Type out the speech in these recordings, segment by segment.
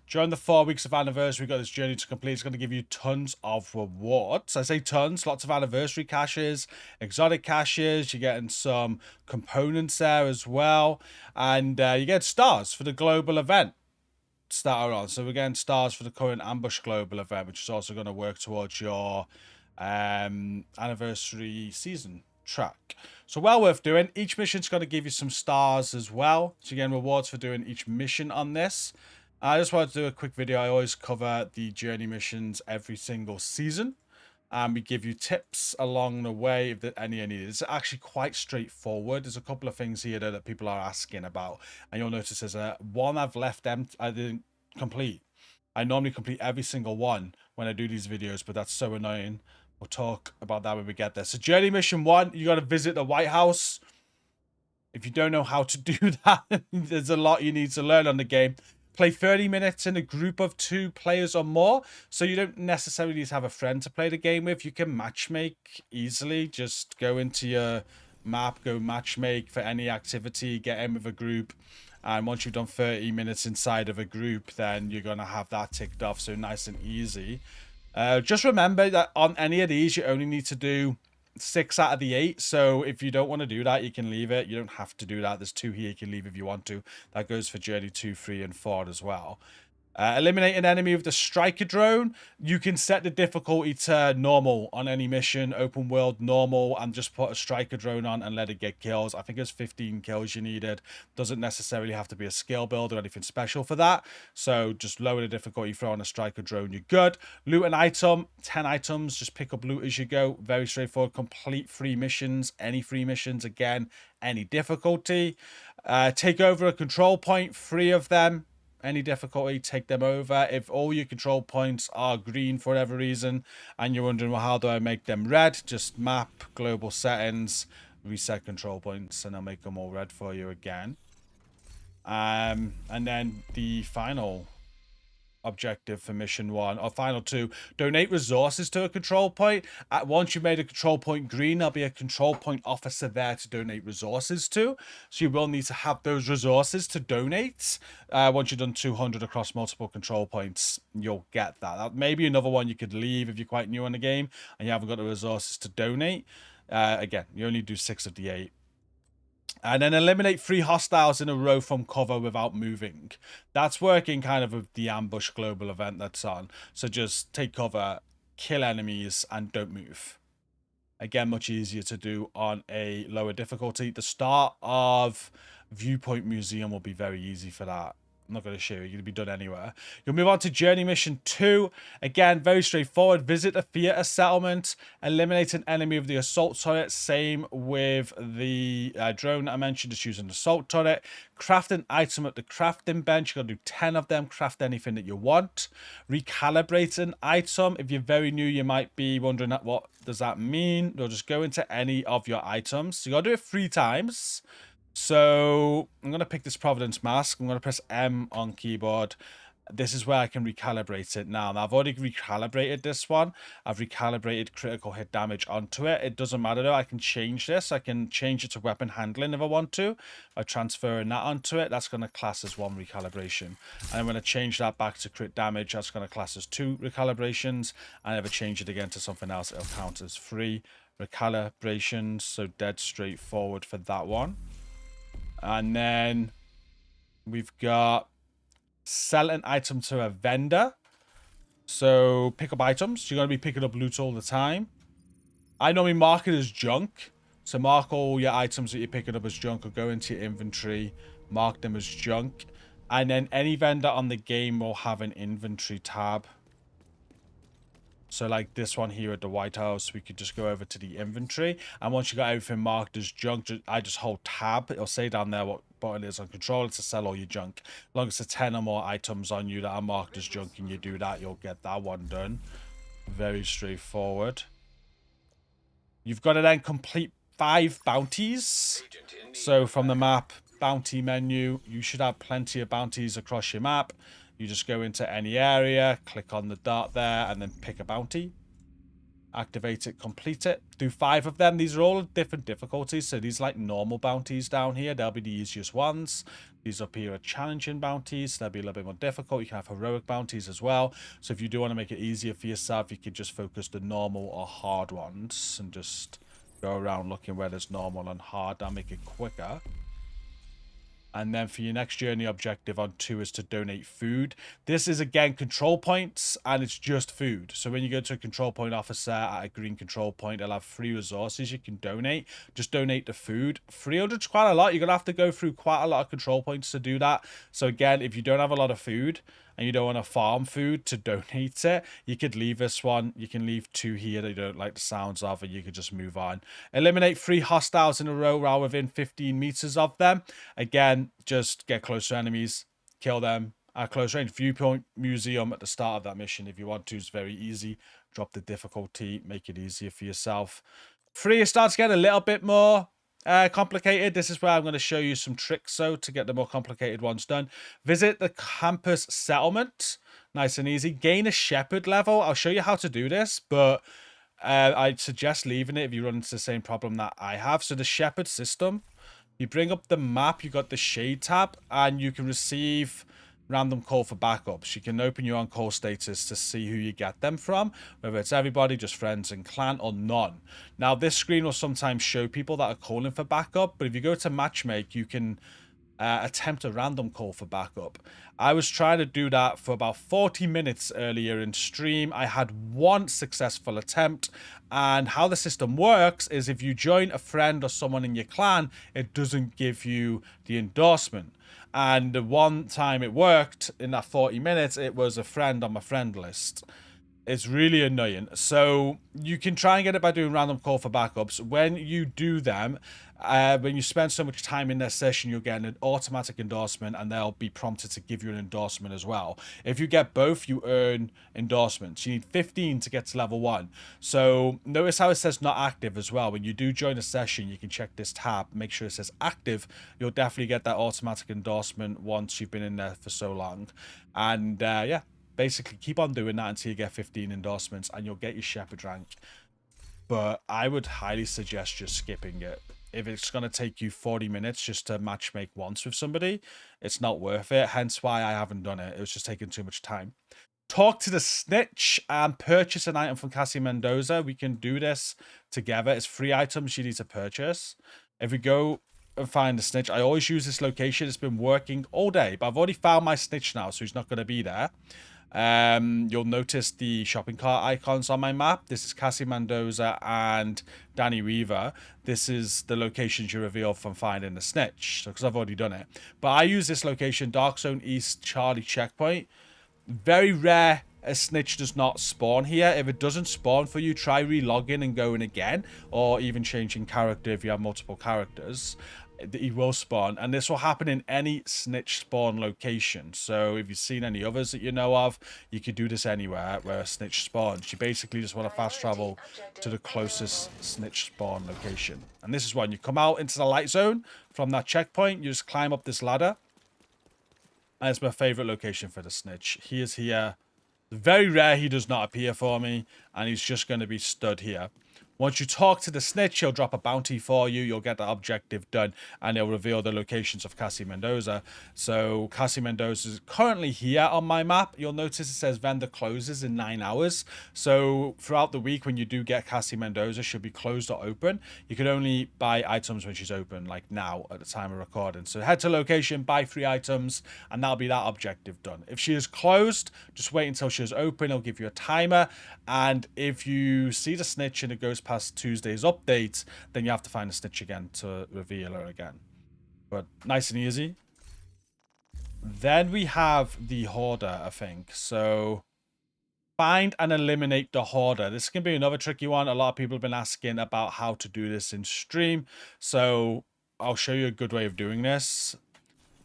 During the 4 weeks of anniversary, we've got this journey to complete. It's going to give you tons of rewards. I say tons, lots of anniversary caches, exotic caches. You're getting some components there as well. And you get stars for the global event that are on. So we're getting stars for the current ambush global event, which is also going to work towards your anniversary season track. So well worth doing. Each mission's going to give you some stars as well. So you're getting rewards for doing each mission on this. I just wanted to do a quick video. I always cover the journey missions every single season. And we give you tips along the way if any are needed. It's actually quite straightforward. There's a couple of things here that people are asking about. And you'll notice there's one I've left empty. I didn't complete. I normally complete every single one when I do these videos, but that's so annoying. We'll talk about that when we get there. So journey mission 1, you got to visit the White House. If you don't know how to do that, there's a lot you need to learn on the game. Play 30 minutes in a group of 2 players or more. So you don't necessarily need to have a friend to play the game with. You can matchmake easily. Just go into your map, go matchmake for any activity, get in with a group. And once you've done 30 minutes inside of a group, then you're going to have that ticked off. So nice and easy. Just remember that on any of these, you only need to do 6 out of the 8. So if you don't want to do that, you can leave it. You don't have to do that. There's 2 here you can leave if you want to. That goes for journey 2, 3, and 4 as well. Eliminate an enemy with the striker drone. You can set the difficulty to normal on any mission, open world, normal, and just put a striker drone on and let it get kills. I think it's 15 kills you needed. Doesn't necessarily have to be a skill build or anything special for that. So just lower the difficulty, throw on a striker drone, you're good. Loot an item, 10 items, just pick up loot as you go. Very straightforward. Complete free missions, any free missions, again, any difficulty. Take over a control point, 3 of them. Any difficulty, take them over. If all your control points are green for whatever reason and you're wondering, well, how do I make them red? Just map, global settings, reset control points, and I'll make them all red for you again. And then the final objective for mission 1 or final 2, donate resources to a control point. Once you've made a control point green, there'll be a control point officer there to donate resources to, so you will need to have those resources to donate. Once you've done 200 across multiple control points, you'll get that. Maybe another one you could leave if you're quite new in the game and you haven't got the resources to donate. Again, you only do 6 of the 8. And then eliminate 3 hostiles in a row from cover without moving. That's working kind of with the ambush global event that's on. So just take cover, kill enemies, and don't move. Again, much easier to do on a lower difficulty. The start of Viewpoint Museum will be very easy for that. I'm not going to show you. You're going to be done anywhere. You'll move on to Journey Mission 2. Again, very straightforward. Visit a theater settlement. Eliminate an enemy with the assault turret. Same with the drone I mentioned. Just use an assault turret. Craft an item at the crafting bench. You've got to do 10 of them. Craft anything that you want. Recalibrate an item. If you're very new, you might be wondering what does that mean. You'll just go into any of your items. So you got to do it 3 times. So I'm going to pick this Providence mask. I'm going to press M on keyboard. This is where I can recalibrate it now. I've already recalibrated this one. I've recalibrated critical hit damage onto it. It doesn't matter though. I can change this. I can change it to weapon handling if I want to. By transferring that onto it, that's going to class as 1 recalibration. And I'm going to change that back to crit damage. That's going to class as 2 recalibrations. And if I change it again to something else, it'll count as 3 recalibrations. So dead straightforward for that one. And then we've got sell an item to a vendor. So pick up items. You're going to be picking up loot all the time. I normally mark it as junk. So mark all your items that you're picking up as junk, or go into your inventory, mark them as junk. And then any vendor on the game will have an inventory tab. So like this one here at the White House, we could just go over to the inventory. And once you got everything marked as junk, I just hold tab. It'll say down there what button it is on controller to sell all your junk. As long as there's 10 or more items on you that are marked as junk and you do that, you'll get that one done. Very straightforward. You've got to then complete 5 bounties. So from the map bounty menu, you should have plenty of bounties across your map. You just go into any area, click on the dot there, and then pick a bounty. Activate it, complete it. Do 5 of them. These are all different difficulties. So these are like normal bounties down here. They'll be the easiest ones. These up here are challenging bounties. They'll be a little bit more difficult. You can have heroic bounties as well. So if you do want to make it easier for yourself, you could just focus the normal or hard ones and just go around looking where there's normal and hard. That'll make it quicker. And then for your next journey objective on 2 is to donate food. This is, again, control points, and it's just food. So when you go to a control point officer at a green control point, they'll have 3 resources you can donate. Just donate the food. 300 is quite a lot. You're going to have to go through quite a lot of control points to do that. So again, if you don't have a lot of food and you don't want to farm food to donate it, you could leave this one. You can leave 2 here that you don't like the sounds of, and you could just move on. Eliminate 3 hostiles in a row while within 15 meters of them. Again, just get close to enemies, kill them at close range. Viewpoint museum at the start of that mission if you want to. It's very easy. Drop the difficulty, make it easier for yourself. 3, it starts getting a little bit more complicated. This is where I'm going to show you some tricks so to get the more complicated ones done. Visit the campus settlement. Nice and easy. Gain a shepherd level. I'll show you how to do this, but I'd suggest leaving it if you run into the same problem that I have. So the shepherd system, you bring up the map, you got the shade tab, and you can receive random call for backups. You can open your on call status to see who you get them from, whether it's everybody, just friends and clan, or none. Now, this screen will sometimes show people that are calling for backup, but if you go to matchmake, you can attempt a random call for backup. I was trying to do that for about 40 minutes earlier in stream. I had 1 successful attempt, and how the system works is if you join a friend or someone in your clan, it doesn't give you the endorsement. And the one time it worked in that 40 minutes, it was a friend on my friend list. It's really annoying. So you can try and get it by doing random call for backups. When you do them, when you spend so much time in their session, you'll get an automatic endorsement, and they'll be prompted to give you an endorsement as well. If you get both, you earn endorsements. You need 15 to get to level 1. So notice how it says not active as well. When you do join a session, you can check this tab, make sure it says active. You'll definitely get that automatic endorsement once you've been in there for so long. And yeah. Basically, keep on doing that until you get 15 endorsements, and you'll get your shepherd rank. But I would highly suggest just skipping it. If it's going to take you 40 minutes just to matchmake once with somebody, it's not worth it. Hence why I haven't done it. It was just taking too much time. Talk to the snitch and purchase an item from Cassie Mendoza. We can do this together. It's 3 items you need to purchase. If we go and find the snitch, I always use this location. It's been working all day, but I've already found my snitch now, so he's not going to be there. You'll notice the shopping cart icons on my map. This is Cassie Mendoza and Danny Weaver. This is the locations you reveal from finding the snitch, because I've already done it. But I use this location, Dark Zone East Charlie checkpoint. Very rare a snitch does not spawn here. If it doesn't spawn for you, try re-logging and going again, or even changing character if you have multiple characters. He will spawn, and this will happen in any snitch spawn location. So if you've seen any others that you know of, you could do this anywhere where a snitch spawns. You basically just want to fast travel to the closest snitch spawn location. And this is when you come out into the light zone from that checkpoint, you just climb up this ladder. And it's my favorite location for the snitch. He is here. Very rare he does not appear for me, and he's just going to be stood here. Once you talk to the snitch, he'll drop a bounty for you. You'll get the objective done, and he'll reveal the locations of Cassie Mendoza. So Cassie Mendoza is currently here on my map. You'll notice it says vendor closes in 9 hours. So throughout the week, when you do get Cassie Mendoza, she'll be closed or open. You can only buy items when she's open, like now at the time of recording. So head to location, buy 3 items, and that'll be that objective done. If she is closed, just wait until she is open. It'll give you a timer. And if you see the snitch and it goes past Tuesday's update, then you have to find a snitch again to reveal her again. But nice and easy. Then we have the hoarder, I think. So find and eliminate the hoarder. This can be another tricky one. A lot of people have been asking about how to do this in stream, so I'll show you a good way of doing this.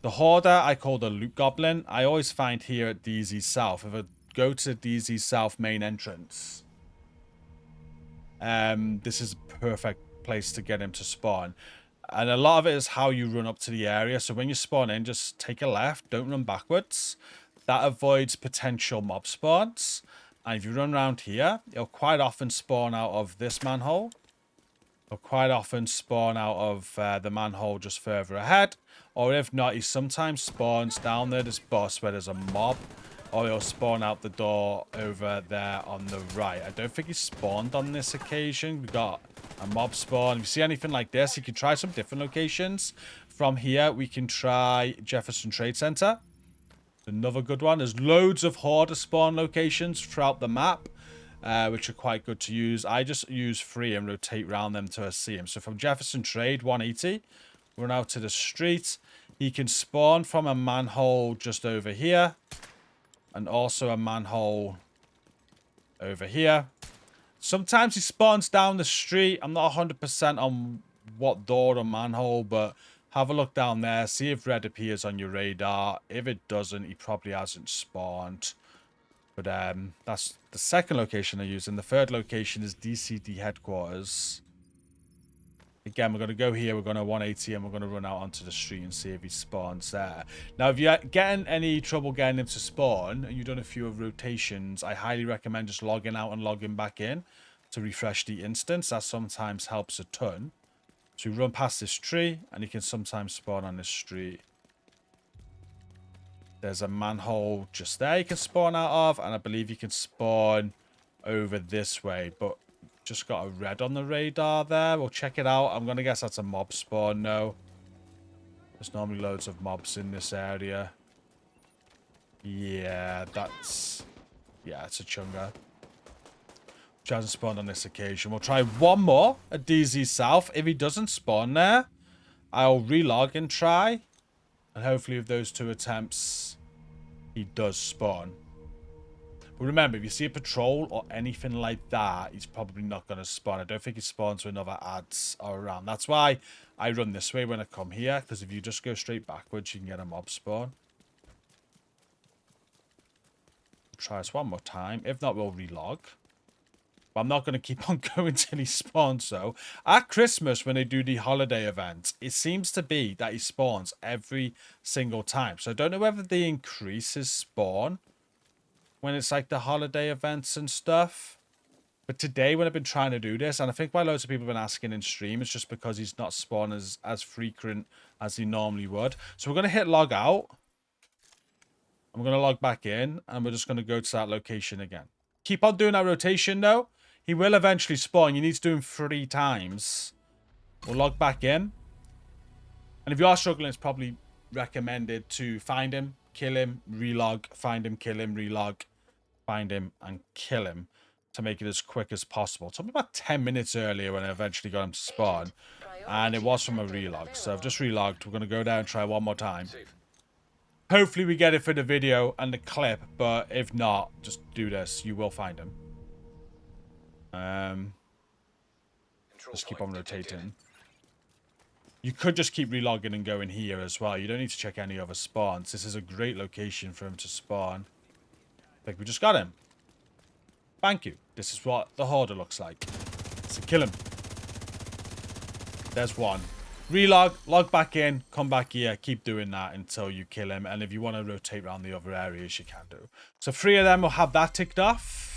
The hoarder I call the loot goblin. I always find here at DZ South. If I go to DZ South main entrance, this is a perfect place to get him to spawn. And a lot of it is how you run up to the area. So when you spawn in, just take a left. Don't run backwards. That avoids potential mob spawns. And if you run around here, it'll quite often spawn out of this manhole. It'll quite often spawn out of the manhole just further ahead. Or if not, he sometimes spawns down there, this boss where there's a mob. Or he'll spawn out the door over there on the right. I don't think he spawned on this occasion. We got a mob spawn. If you see anything like this, you can try some different locations. From here, we can try Jefferson Trade Center. Another good one. There's loads of hoarder spawn locations throughout the map, which are quite good to use. I just use 3 and rotate around them to see him. So from Jefferson Trade, 180, run out to the street. He can spawn from a manhole just over here, and also a manhole over here. Sometimes he spawns down the street. I'm not 100% on what door or manhole, but have a look down there. See if red appears on your radar. If it doesn't, he probably hasn't spawned. But that's the second location I use. And the third location is DCD headquarters. Again, we're going to go here. We're going to 180 and we're going to run out onto the street and see if he spawns there. Now, if you're getting any trouble getting him to spawn and you've done a few of rotations, I highly recommend just logging out and logging back in to refresh the instance. That sometimes helps a ton. So you run past this tree, and you can sometimes spawn on this street. There's a manhole just there you can spawn out of, and I believe you can spawn over this way, but just got a red on the radar there. We'll check it out. I'm going to guess that's a mob spawn. No. There's normally loads of mobs in this area. Yeah, that's... Yeah, it's a chunga. Which hasn't spawned on this occasion. We'll try one more at DZ South. If he doesn't spawn there, I'll relog and try. And hopefully with those 2 attempts, he does spawn. But remember, if you see a patrol or anything like that, he's probably not going to spawn. I don't think he spawns when other ads are around. That's why I run this way when I come here. Because if you just go straight backwards, you can get a mob spawn. Try this one more time. If not, we'll relog. But I'm not going to keep on going till he spawns, so. At Christmas, when they do the holiday event, it seems to be that he spawns every single time. So I don't know whether they increase his spawn when it's like the holiday events and stuff. But today, when I've been trying to do this, and I think why loads of people have been asking in stream, it's just because he's not spawned as frequent as he normally would. So we're going to hit log out. I'm going to log back in, and we're just going to go to that location again. Keep on doing that rotation, though. He will eventually spawn. You need to do him 3 times. We'll log back in. And if you are struggling, it's probably recommended to find him, kill him, relog, find him, kill him, relog, find him, and kill him to make it as quick as possible. It took me about 10 minutes earlier when I eventually got him to spawn. And it was from a relog. So I've just relogged. We're going to go down and try one more time. Hopefully we get it for the video and the clip, but if not, just do this. You will find him. Just keep on rotating. You could just keep relogging and going here as well. You don't need to check any other spawns. This is a great location for him to spawn. I think we just got him. Thank you. This is what the hoarder looks like. So kill him. There's one. Relog, log back in, come back here, keep doing that until you kill him. And if you want to rotate around the other areas, you can do. So 3 of them will have that ticked off.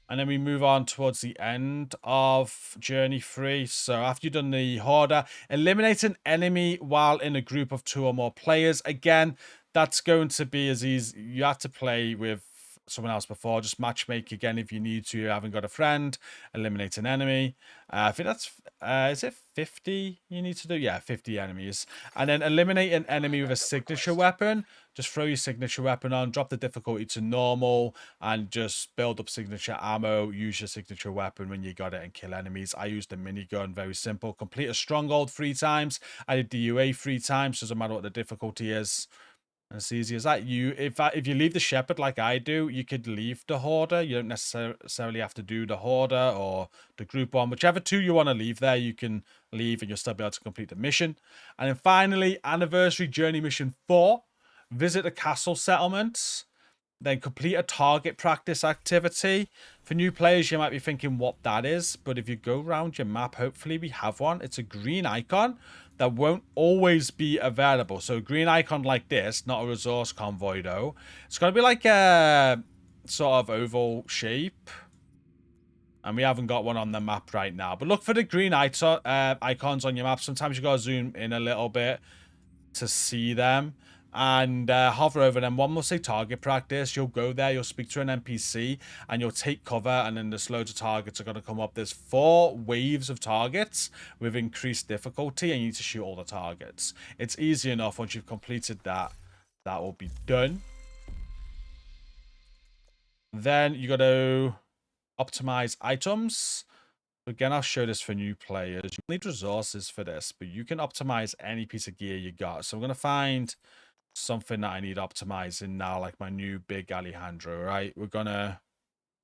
And then we move on towards the end of Journey 3. So after you've done the Hoarder, eliminate an enemy while in a group of 2 or more players. Again, that's going to be as easy. You have to play with someone else before. Just matchmake again if you need to. You haven't got a friend. Eliminate an enemy. I think that's... is it 50 you need to do? Yeah, 50 enemies. And then eliminate an enemy with a signature weapon. Just throw your signature weapon on, drop the difficulty to normal, and just build up signature ammo. Use your signature weapon when you got it and kill enemies. I used a minigun, very simple. Complete a stronghold 3 times. I did DUA 3 times, doesn't matter what the difficulty is. And it's easy as that. If you leave the shepherd like I do, you could leave the hoarder. You don't necessarily have to do the hoarder or the group one. Whichever 2 you want to leave there, you can leave and you'll still be able to complete the mission. And then finally, anniversary journey mission 4. Visit a castle settlement. Then complete a target practice activity. For new players, you might be thinking what that is. But if you go around your map, hopefully we have one. It's a green icon that won't always be available. So a green icon like this, not a resource convoy though. It's going to be like a sort of oval shape. And we haven't got one on the map right now. But look for the green icons on your map. Sometimes you got to zoom in a little bit to see them. And hover over them. One will say target practice. You'll go there, you'll speak to an NPC, and you'll take cover, and then there's loads of targets are going to come up. There's 4 waves of targets with increased difficulty, and you need to shoot all the targets. It's easy enough. Once you've completed that, that will be done. Then you got to optimize items. Again, I'll show this for new players. You need resources for this, but you can optimize any piece of gear you got. So I'm going to find something that I need optimizing now, like my new big Alejandro, right? We're going to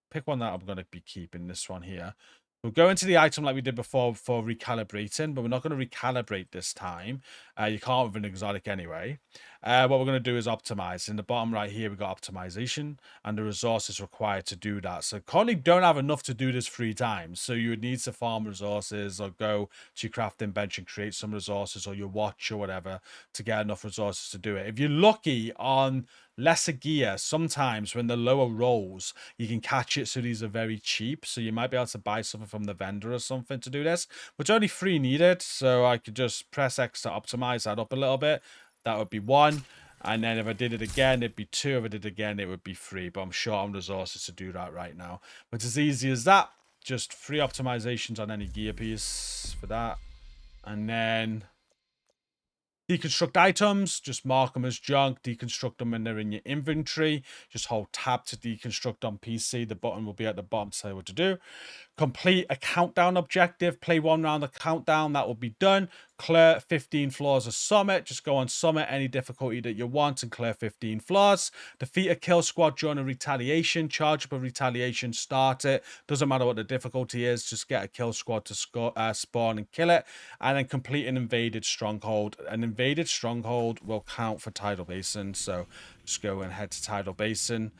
pick one that I'm going to be keeping, this one here. We'll go into the item like we did before for recalibrating, but we're not going to recalibrate this time. You can't with an exotic anyway. What we're going to do is optimize. In the bottom right here, we've got optimization and the resources required to do that. So currently don't have enough to do this 3 times. So you would need to farm resources or go to your crafting bench and create some resources, or your watch or whatever, to get enough resources to do it. If you're lucky on lesser gear, sometimes when the lower rolls, you can catch it, so these are very cheap. So you might be able to buy something from the vendor or something to do this, but only 3 needed. So I could just press X to optimize that up a little bit. That would be 1. And then if I did it again, it'd be 2. If I did it again, it would be 3. But I'm short on resources to do that right now. But it's as easy as that. Just 3 optimizations on any gear piece for that. And then deconstruct items. Just mark them as junk. Deconstruct them when they're in your inventory. Just hold tab to deconstruct on PC. The button will be at the bottom to tell you what to do. Complete a countdown objective. Play 1 round of countdown. That will be done. Clear 15 floors of summit. Just go on summit, any difficulty that you want, and clear 15 floors. Defeat a kill squad during a retaliation. Charge up a retaliation. Start it. Doesn't matter what the difficulty is. Just get a kill squad to spawn and kill it. And then complete an invaded stronghold. An invaded stronghold will count for Tidal Basin. So just go and head to Tidal Basin.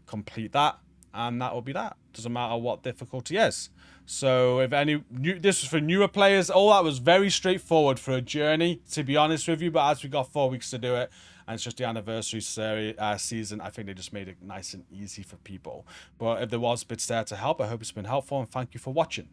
Complete that. And that will be that. Doesn't matter what difficulty is. So if this was for newer players. All that was very straightforward for a journey, to be honest with you. But as we got 4 weeks to do it, and it's just the anniversary season, I think they just made it nice and easy for people. But if there was bits there to help, I hope it's been helpful, and thank you for watching.